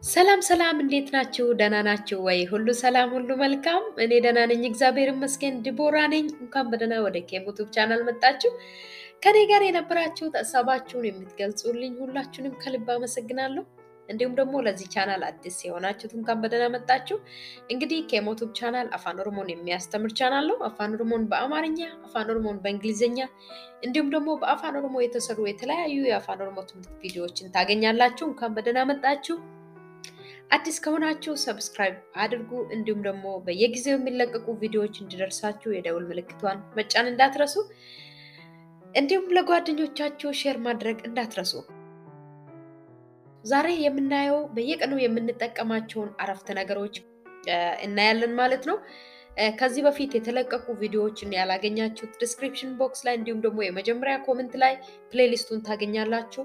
ሰላም ሰላም እንዴት ናችሁ? ደህና ናችሁ ወይ? ሁሉ ሰላም ሁሉ መልካም። እኔ ደህና ነኝ፣ እግዚአብሔር ይመስገን። ዲቦራ ነኝ። እንኳን በደህና ወደ ዩቲዩብ ቻናል መጣችሁ። ከኔ ጋር የነበራችሁ ሐሳባችሁን የምትገልጹልኝ ሁላችሁንም ከልብ አመሰግናለሁ። እንዲሁም ደግሞ ለዚህ ቻናል አዲስ የሆናችሁት እንኳን በደህና መጣችሁ። እንግዲህ ዩቲዩብ ቻናል አፋን ኦሮሞን የሚያስተምር ቻናል ነው። አፋን ኦሮሞን በአማርኛ፣ አፋን ኦሮሞን በእንግሊዝኛ እንዲሁም ደግሞ በአፋን ኦሮሞ የተሰሩ የተለያዩ የአፋን ኦሮሞ ትምህርት ቪዲዮዎችን ታገኛላችሁ። እንኳን በደህና መጣችሁ። አዲስ ከሆናችሁ ሰብስክራይብ አድርጉ። እንዲሁም ደግሞ በየጊዜው የሚለቀቁ ቪዲዮዎች እንዲደርሳችሁ የደውል ምልክቷን መጫን እንዳትረሱ። እንዲሁም ለጓደኞቻችሁ ሼር ማድረግ እንዳትረሱ። ዛሬ የምናየው በየቀኑ የምንጠቀማቸውን አረፍተ ነገሮች እናያለን ማለት ነው። ከዚህ በፊት የተለቀቁ ቪዲዮዎችን ያላገኛችሁት ዲስክሪፕሽን ቦክስ ላይ እንዲሁም ደግሞ የመጀመሪያ ኮሜንት ላይ ፕሌሊስቱን ታገኛላችሁ።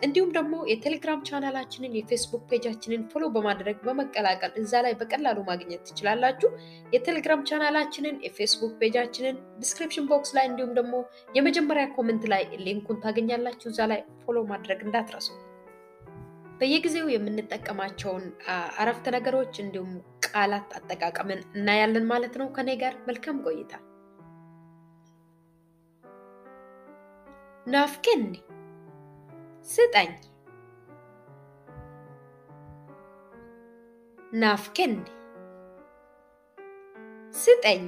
እንዲሁም ደግሞ የቴሌግራም ቻናላችንን የፌስቡክ ፔጃችንን ፎሎ በማድረግ በመቀላቀል እዛ ላይ በቀላሉ ማግኘት ትችላላችሁ። የቴሌግራም ቻናላችንን የፌስቡክ ፔጃችንን ዲስክሪፕሽን ቦክስ ላይ እንዲሁም ደግሞ የመጀመሪያ ኮሜንት ላይ ሊንኩን ታገኛላችሁ። እዛ ላይ ፎሎ ማድረግ እንዳትረሱ። በየጊዜው የምንጠቀማቸውን አረፍተ ነገሮች እንዲሁም ቃላት አጠቃቀምን እናያለን ማለት ነው። ከኔ ጋር መልካም ቆይታ። ናፍቀኝ፣ ስጠኝ። ናፍቀኝ፣ ስጠኝ።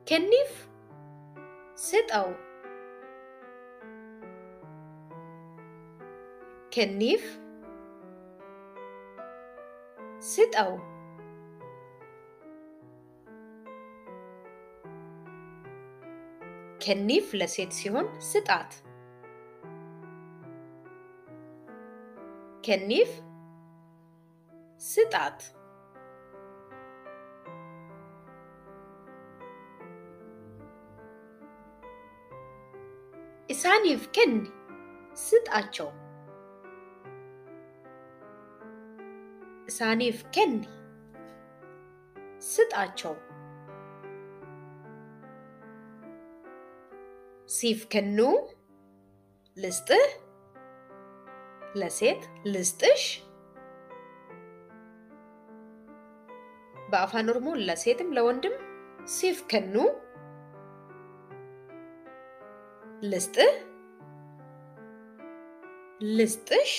ከኒፍ ስጠው፣ ከኒፍ ስጠው። ከኒፍ ለሴት ሲሆን ስጣት። ከኒፍ ስጣት። ኢሳኒፍ ከኒ ስጣቸው። ኢሳኒፍ ከኒ ስጣቸው። ሲፍ ከኑ ልስጥህ፣ ለሴት ልስጥሽ። በአፋን ኦሮሞ ለሴትም ለወንድም ሲፍ ከኑ ልስጥህ፣ ልስጥሽ።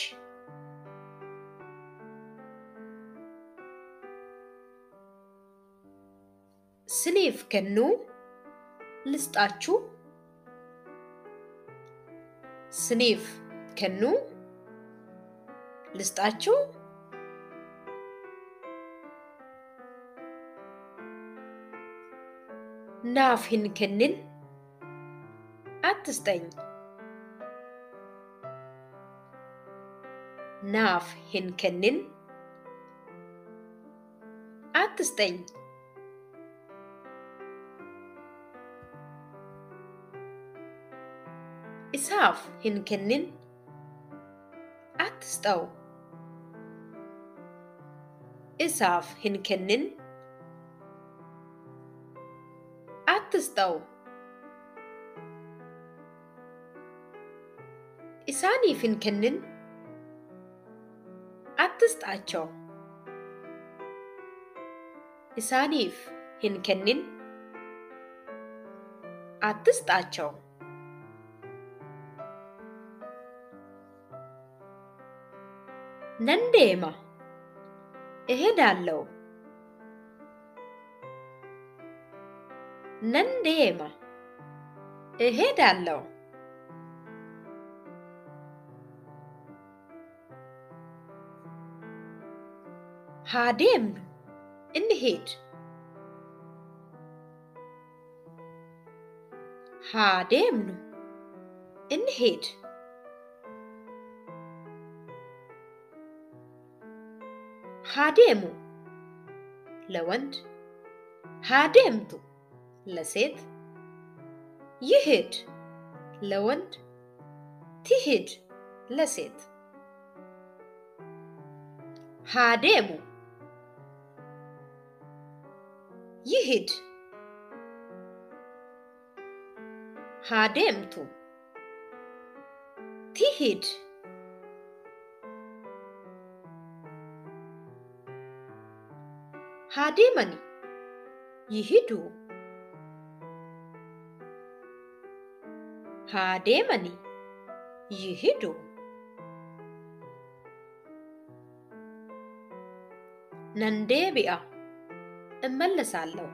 ስኒፍ ከኑ ልስጣችሁ፣ ስኒፍ ከኑ ልስጣችሁ። ናፍ ሂንከንን አትስጠኝ፣ ናፍ ሂንከንን አትስጠኝ። ኢሳፍ ሂንከንን አትስጠው፣ ኢሳፍ ሂንከንን አትስጠው። ኢሳኒፍ ሂንከንን አትስጣቸው፣ ኢሳኒፍ ሂንከንን አትስጣቸው። ነንዴማ እሄዳለሁ፣ ነንዴማ እሄዳለሁ። ሃዴምኑ እንሂድ፣ ሃዴምኑ እንሂድ። ሃዴሙ ለወንድ፣ ሃዴምቱ ለሴት። ይሂድ ለወንድ፣ ትሂድ ለሴት። ሃዴሙ ይሂድ هادمتو تهيد هادمني يهدو هادمني يهدو نندبئ እመለሳለሁ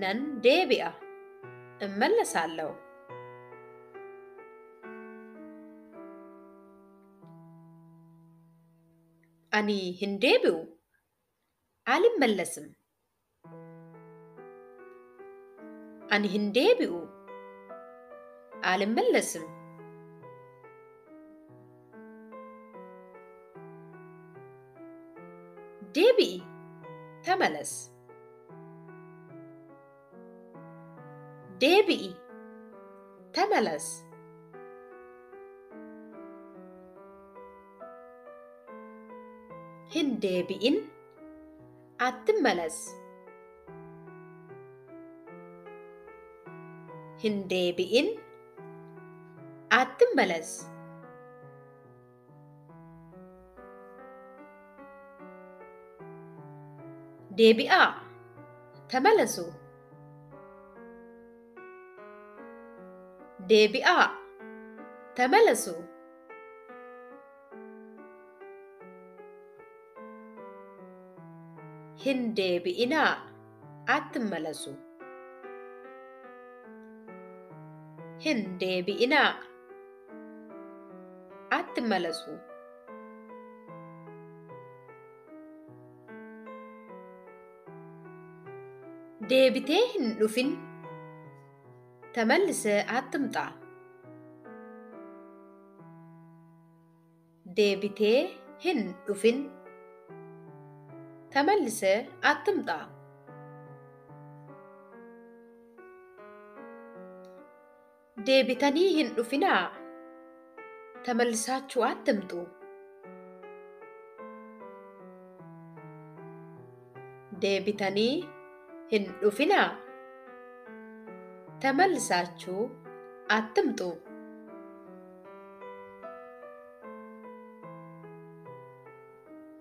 نندبئ እመለሳለሁ أني هندبئ አልመለስም أني هندبئ አልመለስም دبئ ተመለስ دبئ ተመለስ هندبئن አትመለስ هندبئن አትመለስ دبئ ተመለሱ دبئ ተመለሱ هندبئن አትመለሱ هندبئن አትመለሱ دبئتي هندفن ተመልሰ አትምጣ دبئتي هندفن ተመልሰ አትምጣ دبئتني هندفنا ተመልሳችሁ አትምጡ دبئتني هندفنا ተመልሳችሁ አትምጡ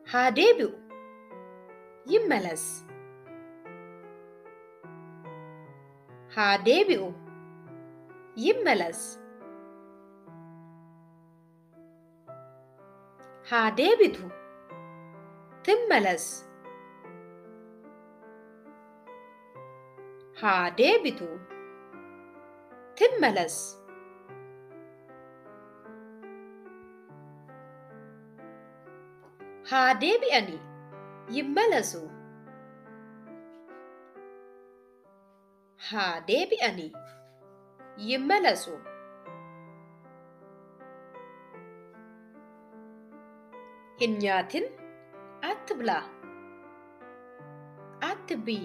هادبئ ይመለስ هادبئ ይመለስ هادبئቱ ትመለስ هادبئቱ ትመለስ هادبئኒ ይመለሱ هادبئኒ ይመለሱ ሂንያትን አትብላ አትብይ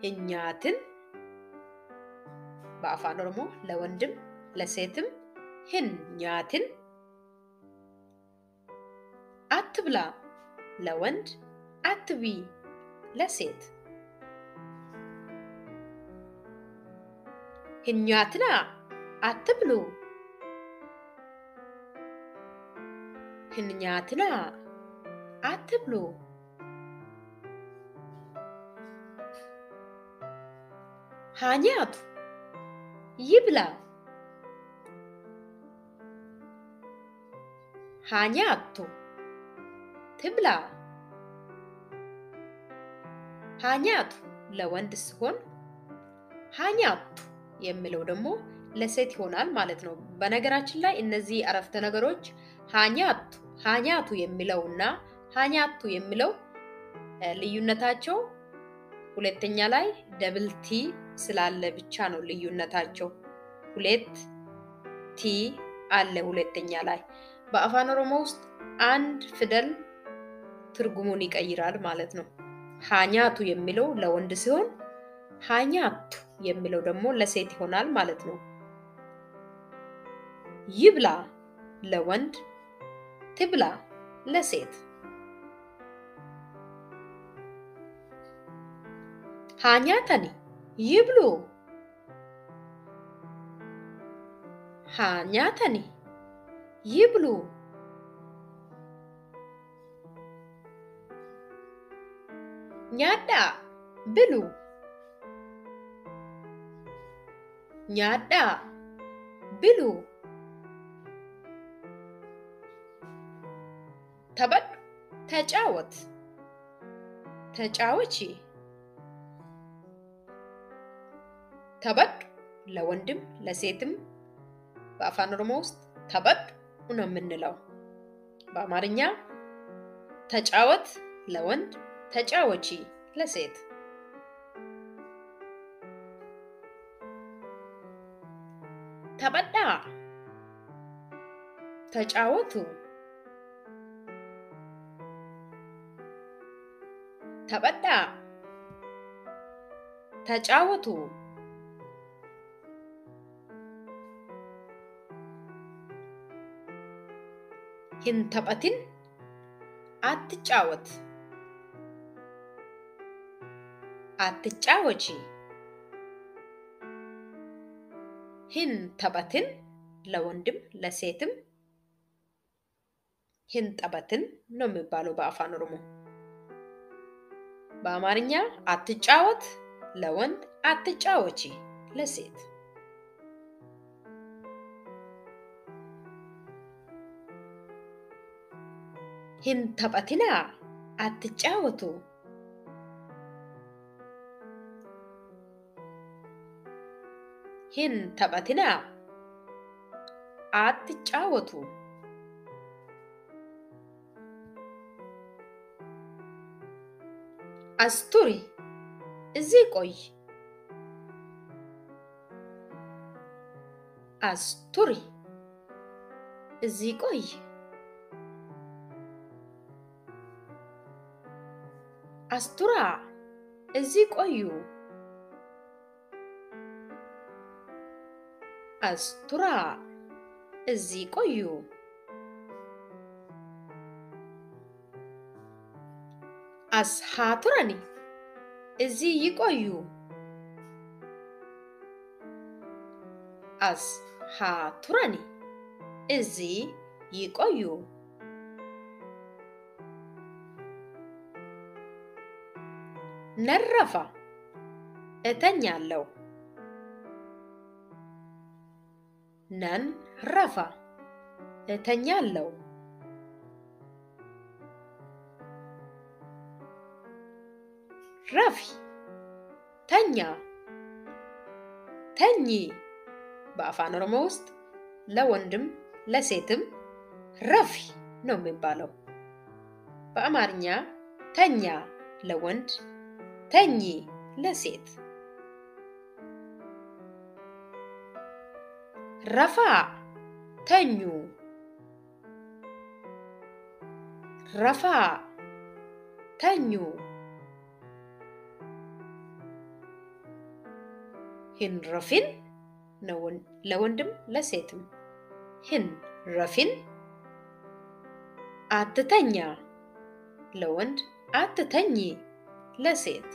ሂንያትን በአፋን ኦሮሞ ለወንድም ለሴትም ሂንያትን አትብላ ለወንድ አትብይ ለሴት ሂንያትና አትብሉ ሂንያትና አትብሉ ሃኛቱ ይብላ ሃኛቱ ትብላ ሃኛቱ ለወንድ ሲሆን ሃኛቱ የሚለው ደግሞ ለሴት ይሆናል ማለት ነው። በነገራችን ላይ እነዚህ አረፍተ ነገሮች ሃኛቱ የሚለውና ሃኛቱ የሚለው ልዩነታቸው ሁለተኛ ላይ ደብል ቲ ስላለ ብቻ ነው ልዩነታቸው። ሁለት ቲ አለ ሁለተኛ ላይ። በአፋን ኦሮሞ ውስጥ አንድ ፊደል ትርጉሙን ይቀይራል ማለት ነው። ሃኛቱ የሚለው ለወንድ ሲሆን ሃኛቱ የሚለው ደግሞ ለሴት ይሆናል ማለት ነው። ይብላ ለወንድ ትብላ ለሴት Haanyatani yiblu. Haanyatani yiblu. Nyaadhaa bilu. Nyaadhaa bilu. Taphadhu ተጫወት ተጫወቺ taphadhu ለወንድም ለሴትም በአፋን ኦሮሞ ውስጥ taphadhu ነው የምንለው በአማርኛ ተጫወት ለወንድ ተጫወቺ ለሴት taphadhaa ተጫወቱ taphadhaa ተጫወቱ hin taphatin አትጫወት አትጫወቺ hin taphatin ለወንድም ለሴትም hin taphatin ነው የሚባለው በአፋን ኦሮሞ በአማርኛ አትጫወት ለወንድ አትጫወቺ ለሴት hin taphatina አትጫወቱ hin taphatina አትጫወቱ አስቱሪ እዚህ ቆይ አስቱሪ እዚህ ቆይ አስቱራ እዚህ ቆዩ አስቱራ እዚህ ቆዩ አስሃቱራኒ እዚህ ይቆዩ አስሃቱራኒ እዚህ ይቆዩ ነረፋ እተኛለሁ ነን ረፋ እተኛለሁ ረፊ ተኛ ተኚ በአፋን ኦሮሞ ውስጥ ለወንድም ለሴትም ረፊ ነው የሚባለው በአማርኛ ተኛ ለወንድ ተኚ ለሴት ረፋ ተኙ ረፋ ተኙ hin rafin ለወንድም ለሴትም hin rafin አትተኛ ለወንድ አትተኚ ለሴት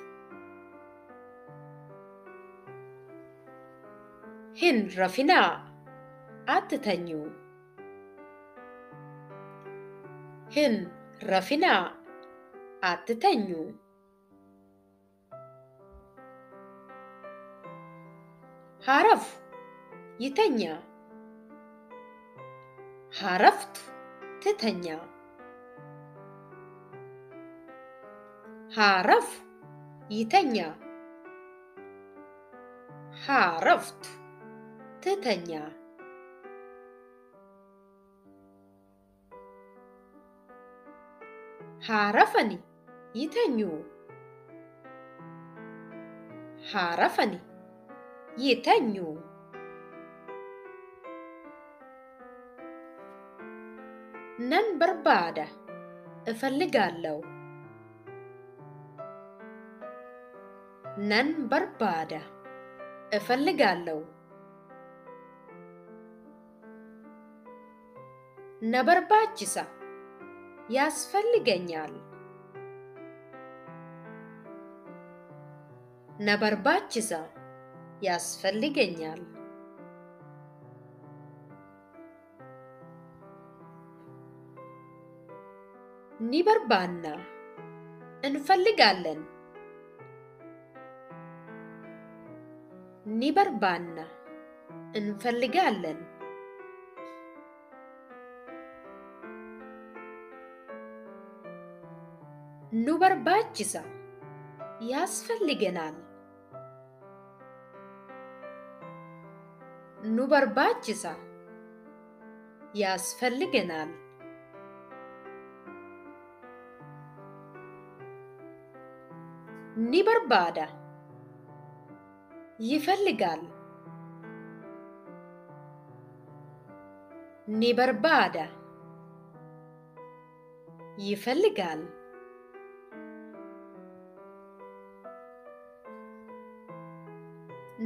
hin rafina አትተኙ hin rafina አትተኙ ሐረፍ ይተኛ ሐረፍቱ ትተኛ ሐረፍ ይተኛ ሐረፍቱ ትተኛ ሐረፈኒ ይተኙ ሐረፈኒ ይተኙ ነን በርባዳ እፈልጋለሁ ነን በርባዳ እፈልጋለሁ ነበርባችሳ ያስፈልገኛል Na barbaachisa ያስፈልገኛል ni barbaanna እንፈልጋለን ni barbaanna እንፈልጋለን nu barbaachisa ያስፈልገናል nu barbaachisa ያስፈልገናል ni barbaada ይፈልጋል ni barbaada ይፈልጋል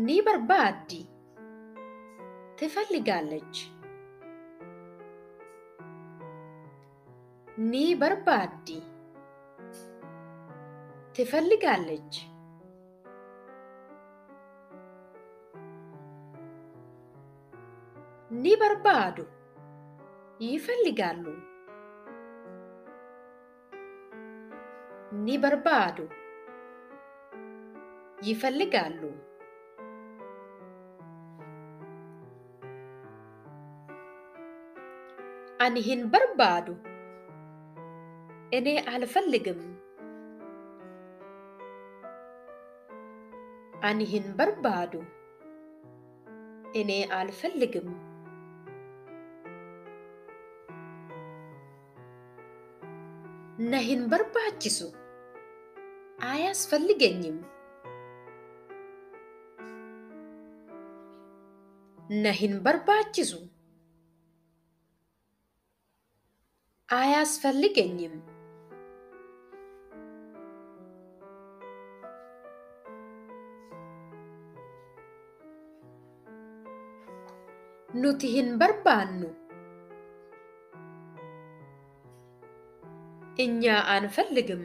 ni barbaaddi ትፈልጋለች ni barbaaddi ትፈልጋለች ni barbaadu ይፈልጋሉ ni barbaadu ይፈልጋሉ ani hin barbaadu እኔ አልፈልግም ani hin barbaadu እኔ አልፈልግም na hin barbaachisu አያስፈልገኝም na hin barbaachisu አያስፈልገኝም nuti hin barbaannu እኛ አንፈልግም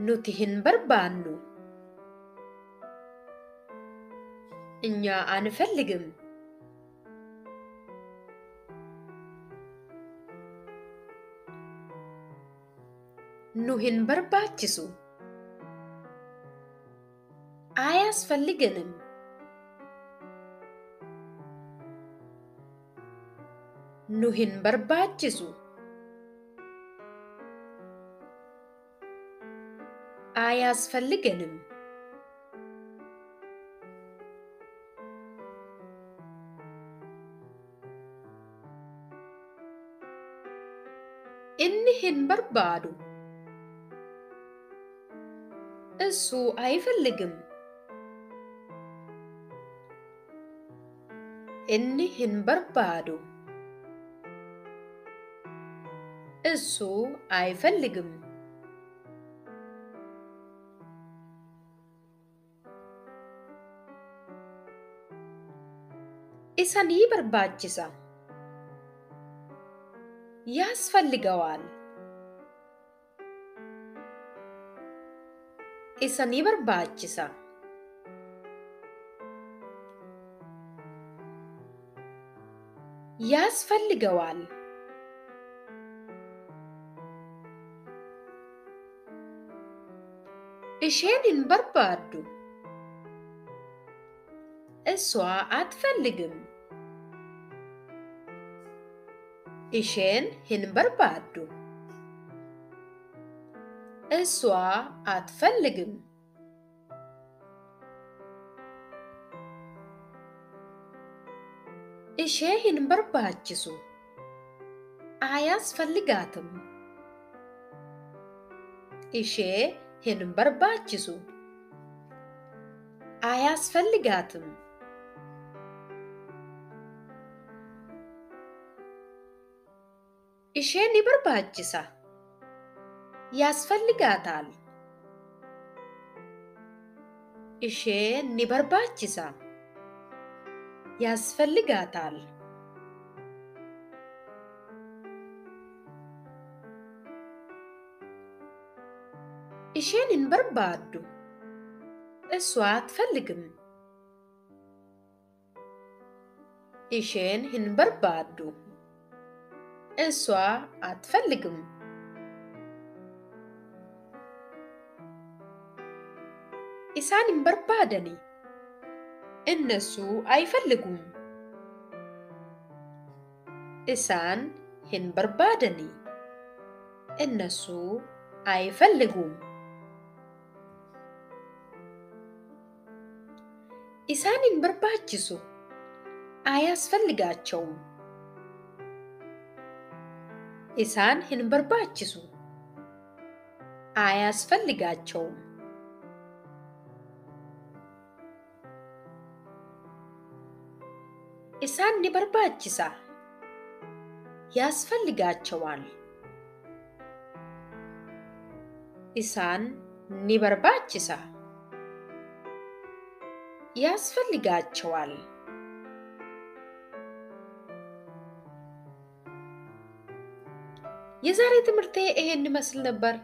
nuti hin barbaannu እኛ አንፈልግም nu hin barbaachisu አያስፈልገንም nu hin barbaachisu አያስፈልገንም inni hin barbaadu እሱ አይፈልግም inni hin barbaadu እሱ አይፈልግም isa ni barbaachisa ያስፈልገዋል isa ni barbaachisa ያስፈልገዋል isheen hin barbaaddu እሷ አትፈልግም isheen hin barbaaddu እሷ አትፈልግም ishee hin barbaachisu አያስፈልጋትም ishee hin barbaachisu አያስፈልጋትም ishee ni barbaachisa ያስፈልጋታል ishee ni barbaachisa ያስፈልጋታል إشين بربادو إسوات فلقم إشين بربادو إسوات فلقم إسان بربادني إنسو أي فلقم إسان بربادني إنسو أي فلقم إسان برباجسو أياس فلقاتشو إسان برباجسو أياس فلقاتشو إسان برباجسا ياس فلقاتشوال إسان برباجسا ياس فلقاتشوال የዛሬ ትምህርቴ ይሄን መስል ነበር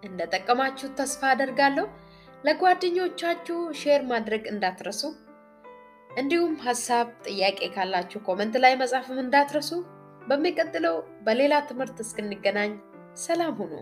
እንደተጠቀማችሁ ተስፋ አደርጋለሁ ለጓደኞቻችሁ ሼር ማድረግ እንዳትረሱ እንዲሁም ሐሳብ ጥያቄ ካላችሁ ኮሜንት ላይ መጻፍም እንዳትረሱ በሚቀጥለው በሌላ ትምህርት እስክንገናኝ ሰላም ሁኑ